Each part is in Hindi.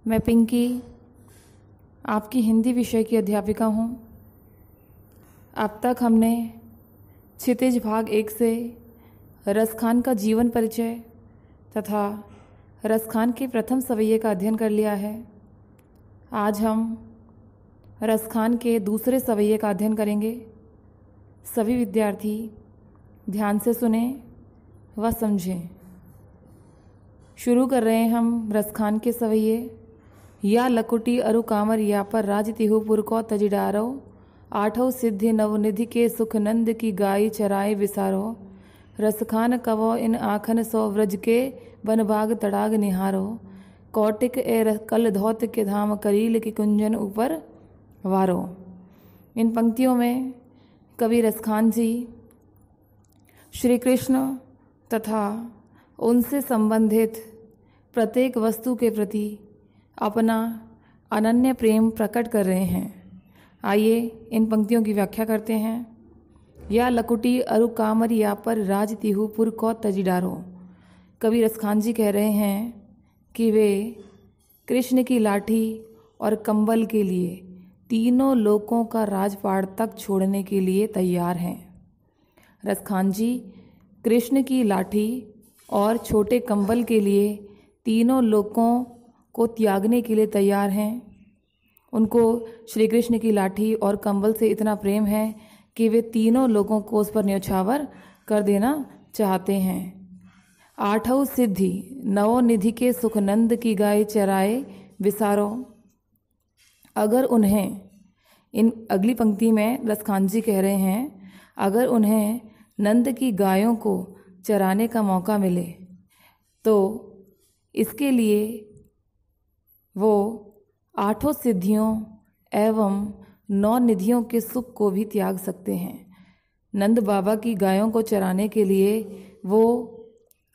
मैं पिंकी आपकी हिंदी विषय की अध्यापिका हूँ। अब तक हमने क्षितिज भाग 1 से रसखान का जीवन परिचय तथा रसखान के प्रथम सवैये का अध्ययन कर लिया है। आज हम रसखान के दूसरे सवैये का अध्ययन करेंगे। सभी विद्यार्थी ध्यान से सुने व समझें। शुरू कर रहे हैं हम रसखान के सवैये। या लकुटी अरु कामर या पर राज तिहुपुर को तजिडारो, आठों सिद्धि नवनिधि के सुख नंद की गाय चराए विसारो, रसखान कवो इन आखन सो व्रज के बनबाग तड़ाग निहारो, कौटिक ए कल धौत के धाम करील के कुंजन ऊपर वारो। इन पंक्तियों में कवि रसखान जी श्री कृष्ण तथा उनसे संबंधित प्रत्येक वस्तु के प्रति अपना अनन्य प्रेम प्रकट कर रहे हैं। आइए इन पंक्तियों की व्याख्या करते हैं। या लकुटी अरु कामर या पर राज तिहुपुर को तजिडारो। कवि रसखान जी कह रहे हैं कि वे कृष्ण की लाठी और कंबल के लिए तीनों लोकों का राजपाट तक छोड़ने के लिए तैयार हैं। रसखान जी कृष्ण की लाठी और छोटे कंबल के लिए तीनों लोकों को त्यागने के लिए तैयार हैं। उनको श्री कृष्ण की लाठी और कंबल से इतना प्रेम है कि वे तीनों लोगों को उस पर न्यौछावर कर देना चाहते हैं। आठों सिद्धि नवनिधि के सुखनंद की गाय चराए विसारो। अगर उन्हें, इन अगली पंक्ति में रसखान जी कह रहे हैं, अगर उन्हें नंद की गायों को चराने का मौका मिले तो इसके लिए वो आठों सिद्धियों एवं 9 निधियों के सुख को भी त्याग सकते हैं। नंद बाबा की गायों को चराने के लिए वो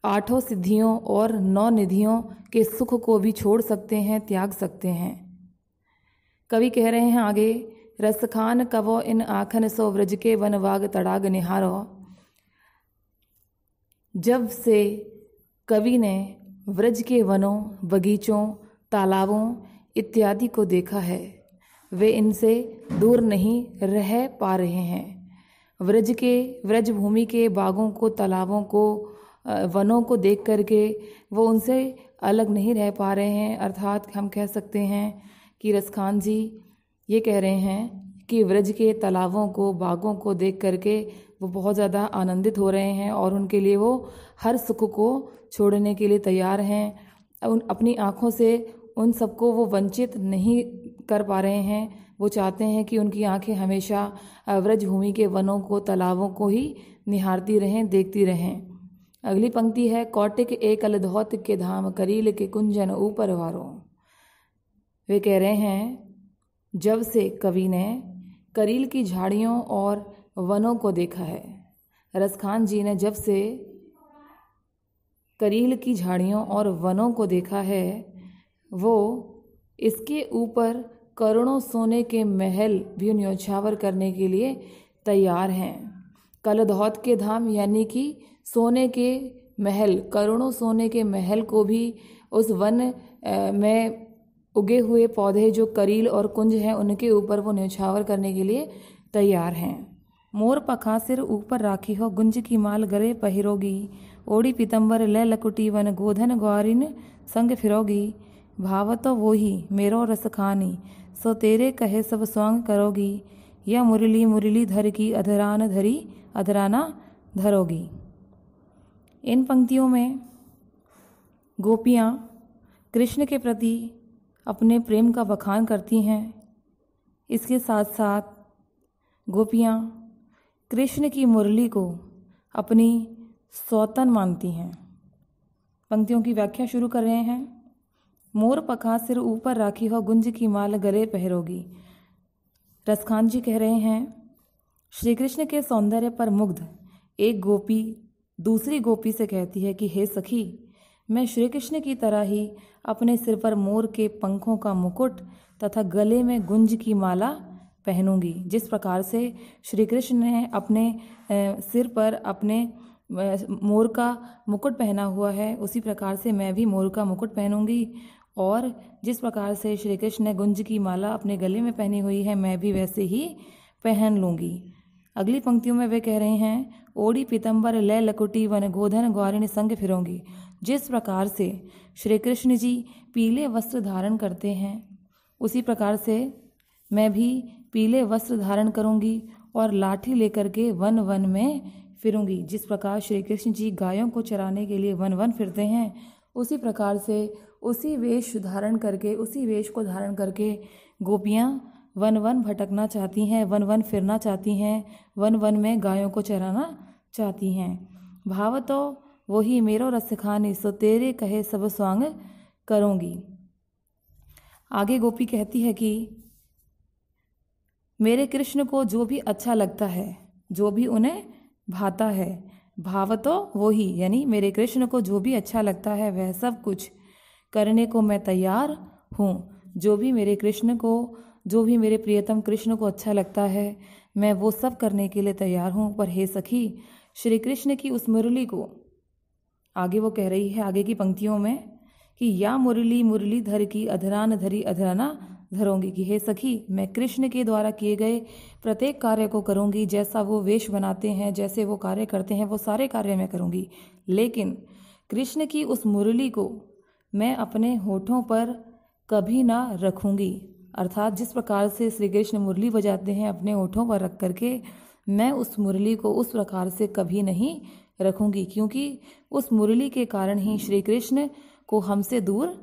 आठों सिद्धियों और 9 निधियों के सुख को भी छोड़ सकते हैं, त्याग सकते हैं। कवि कह रहे हैं आगे, रसखान कवो इन आखन सो व्रज के बनबाग तड़ाग निहारो। जब से कवि ने व्रज के वनों, बगीचों, तालाबों इत्यादि को देखा है, वे इनसे दूर नहीं रह पा रहे हैं। व्रज भूमि के बागों को, तालाबों को, वनों को देख करके वो उनसे अलग नहीं रह पा रहे हैं। अर्थात हम कह सकते हैं कि रसखान जी ये कह रहे हैं कि व्रज के तालाबों को, बागों को देख करके वो बहुत ज़्यादा आनंदित हो रहे हैं और उनके लिए वो हर सुख को छोड़ने के लिए तैयार हैं। अपनी आँखों से उन सबको वो वंचित नहीं कर पा रहे हैं। वो चाहते हैं कि उनकी आंखें हमेशा व्रज भूमि के वनों को, तालाबों को ही निहारती रहें, देखती रहें। अगली पंक्ति है, कौटिक एक अलधौत के धाम करील के कुंजन ऊपर वारो। वे कह रहे हैं जब से कवि ने करील की झाड़ियों और वनों को देखा है, रसखान जी ने जब से करील की झाड़ियों और वनों को देखा है, वो इसके ऊपर करोड़ों सोने के महल भी न्यौछावर करने के लिए तैयार हैं। कलधौत के धाम यानी कि सोने के महल, करोड़ों सोने के महल को भी उस वन में उगे हुए पौधे जो करील और कुंज हैं उनके ऊपर वो न्यौछावर करने के लिए तैयार हैं। मोर पखा सिर ऊपर राखी हो, गुंज की माल गले पहिरोगी, ओड़ी पीतम्बर ले लकुटी वन गोधन ग्वारिन संग फिरोगी, भावतो वो ही मेरो रसखानी, सो तेरे कहे सब स्वांग करोगी, या मुरली मुरली धर की अधरान धरी अधराना धरोगी। इन पंक्तियों में गोपियाँ कृष्ण के प्रति अपने प्रेम का बखान करती हैं। इसके साथ साथ गोपियाँ कृष्ण की मुरली को अपनी सौतन मानती हैं। पंक्तियों की व्याख्या शुरू कर रहे हैं। मोर पखा सिर ऊपर राखी हो, गुंज की माल गले पहरोगी। रसखान जी कह रहे हैं श्री कृष्ण के सौंदर्य पर मुग्ध एक गोपी दूसरी गोपी से कहती है कि हे सखी, मैं श्री कृष्ण की तरह ही अपने सिर पर मोर के पंखों का मुकुट तथा गले में गुंज की माला पहनूंगी। जिस प्रकार से श्री कृष्ण ने अपने सिर पर अपने मोर का मुकुट पहना हुआ है, उसी प्रकार से मैं भी मोर का मुकुट पहनूंगी और जिस प्रकार से श्री कृष्ण ने गुंज की माला अपने गले में पहनी हुई है, मैं भी वैसे ही पहन लूँगी। अगली पंक्तियों में वे कह रहे हैं, ओड़ी पीतम्बर लय लकुटी वन गोधन ग्वारिणी संग फिरूंगी। जिस प्रकार से श्री कृष्ण जी पीले वस्त्र धारण करते हैं, उसी प्रकार से मैं भी पीले वस्त्र धारण करूंगी और लाठी लेकर के वन वन में फिरूंगी। जिस प्रकार श्री कृष्ण जी गायों को चराने के लिए वन वन फिरते हैं, उसी प्रकार से उसी वेश को धारण करके गोपियाँ वन वन भटकना चाहती हैं, वन वन फिरना चाहती हैं, वन वन में गायों को चराना चाहती हैं। भाव तो वही मेरो रस खानी, सो तेरे कहे सब स्वांग करूँगी। आगे गोपी कहती है कि मेरे कृष्ण को जो भी अच्छा लगता है, जो भी उन्हें भाता है, भाव तो वही, यानी मेरे कृष्ण को जो भी अच्छा लगता है वह सब कुछ करने को मैं तैयार हूँ। जो भी मेरे कृष्ण को, जो भी मेरे प्रियतम कृष्ण को अच्छा लगता है, मैं वो सब करने के लिए तैयार हूँ। पर हे सखी, श्री कृष्ण की उस मुरली को, आगे वो कह रही है आगे की पंक्तियों में कि या मुरली मुरली धर की अधरान धरी अधराना धरूंगी, कि हे सखी, मैं कृष्ण के द्वारा किए गए प्रत्येक कार्य को करूंगी। जैसा वो वेश बनाते हैं, जैसे वो कार्य करते हैं, वो सारे कार्य मैं करूंगी। लेकिन कृष्ण की उस मुरली को मैं अपने होठों पर कभी ना रखूंगी। अर्थात जिस प्रकार से श्री कृष्ण मुरली बजाते हैं अपने होठों पर रख करके, मैं उस मुरली को उस प्रकार से कभी नहीं रखूंगी, क्योंकि उस मुरली के कारण ही श्री कृष्ण को हमसे दूर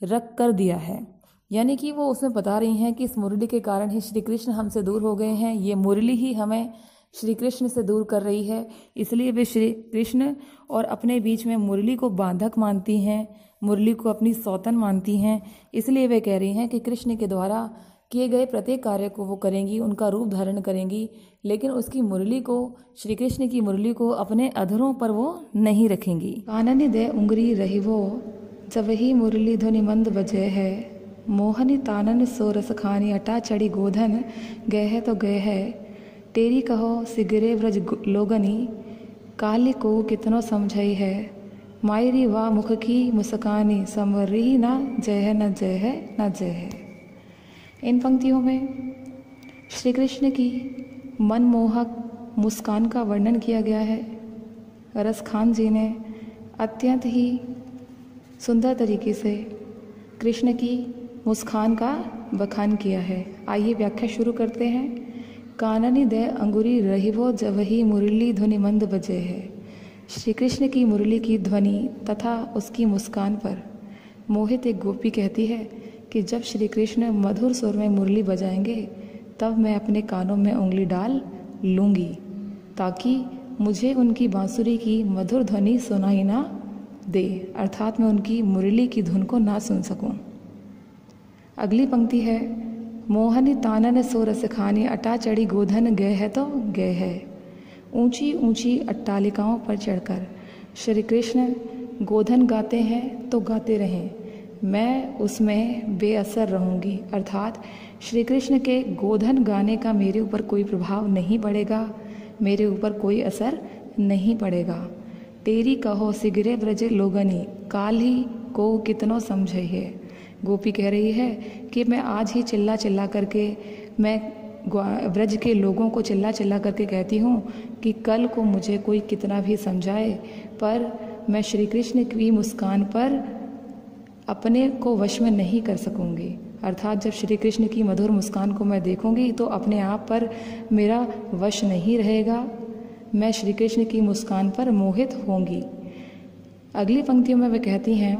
रख कर दिया है। यानी कि वो उसमें बता रही हैं कि इस मुरली के कारण ही श्री कृष्ण हमसे दूर हो गए हैं, ये मुरली ही हमें श्री कृष्ण से दूर कर रही है। इसलिए वे श्री कृष्ण और अपने बीच में मुरली को बांधक मानती हैं, मुरली को अपनी सौतन मानती हैं। इसलिए वे कह रही हैं कि कृष्ण के द्वारा किए गए प्रत्येक कार्य को वो करेंगी, उनका रूप धारण करेंगी, लेकिन उसकी मुरली को, श्री कृष्ण की मुरली को अपने अधरों पर वो नहीं रखेंगी। काननी दे उंगरी रही वो, जब ही मुरली ध्वनि मंद बजे है, मोहनी तानन सो रस खानी, अटा चढ़ी गोधन गए है तो गए है, तेरी कहो सिगरे व्रज लोगनी, काली को कितनो समझई है, मायरी वा मुख की मुस्कानी, समरी ना जय है न जय है न जय है। इन पंक्तियों में श्री कृष्ण की मनमोहक मुस्कान का वर्णन किया गया है। रस खान जी ने अत्यंत ही सुंदर तरीके से कृष्ण की मुस्कान का बखान किया है। आइए व्याख्या शुरू करते हैं। काननी दे अंगुरी रहिवो, जवही मुरली ध्वनि मंद बजे है। श्री कृष्ण की मुरली की ध्वनि तथा उसकी मुस्कान पर मोहित एक गोपी कहती है कि जब श्री कृष्ण मधुर सुर में मुरली बजाएंगे, तब मैं अपने कानों में उंगली डाल लूँगी, ताकि मुझे उनकी बांसुरी की मधुर ध्वनि सुनाई ना दे, अर्थात मैं उनकी मुरली की धुन को ना सुन सकूं। अगली पंक्ति है, मोहनी तानन सो रस खानी, अटा चढ़ी गोधन गए है तो गए है। ऊंची ऊंची अट्टालिकाओं पर चढ़कर श्री कृष्ण गोधन गाते हैं तो गाते रहें, मैं उसमें बेअसर रहूँगी। अर्थात श्री कृष्ण के गोधन गाने का मेरे ऊपर कोई प्रभाव नहीं पड़ेगा, मेरे ऊपर कोई असर नहीं पड़ेगा। तेरी कहो सिगरे ब्रज लोगनी, काल ही को कितनो समझे है। गोपी कह रही है कि मैं आज ही चिल्ला चिल्ला करके, मैं ब्रज के लोगों को चिल्ला चिल्ला करके कहती हूँ कि कल को मुझे कोई कितना भी समझाए, पर मैं श्री कृष्ण की मुस्कान पर अपने को वश में नहीं कर सकूँगी। अर्थात जब श्री कृष्ण की मधुर मुस्कान को मैं देखूँगी तो अपने आप पर मेरा वश नहीं रहेगा, मैं श्री कृष्ण की मुस्कान पर मोहित होंगी। अगली पंक्तियों में वे कहती हैं,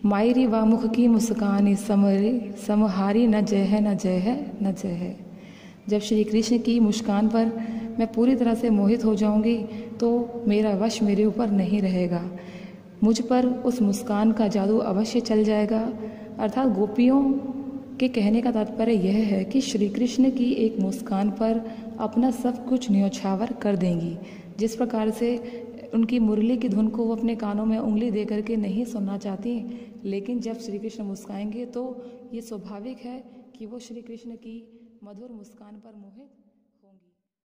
मायरी वा मुख की मुस्कानी, समहारी न जय है न जय है न जय है। जब श्री कृष्ण की मुस्कान पर मैं पूरी तरह से मोहित हो जाऊंगी तो मेरा वश मेरे ऊपर नहीं रहेगा, मुझ पर उस मुस्कान का जादू अवश्य चल जाएगा। अर्थात गोपियों के कहने का तात्पर्य यह है कि श्री कृष्ण की एक मुस्कान पर अपना सब कुछ न्योछावर कर देंगी। जिस प्रकार से उनकी मुरली की धुन को वो अपने कानों में उंगली दे करके नहीं सुनना चाहती, लेकिन जब श्री कृष्ण मुस्काएंगे तो ये स्वाभाविक है कि वो श्री कृष्ण की मधुर मुस्कान पर मोहित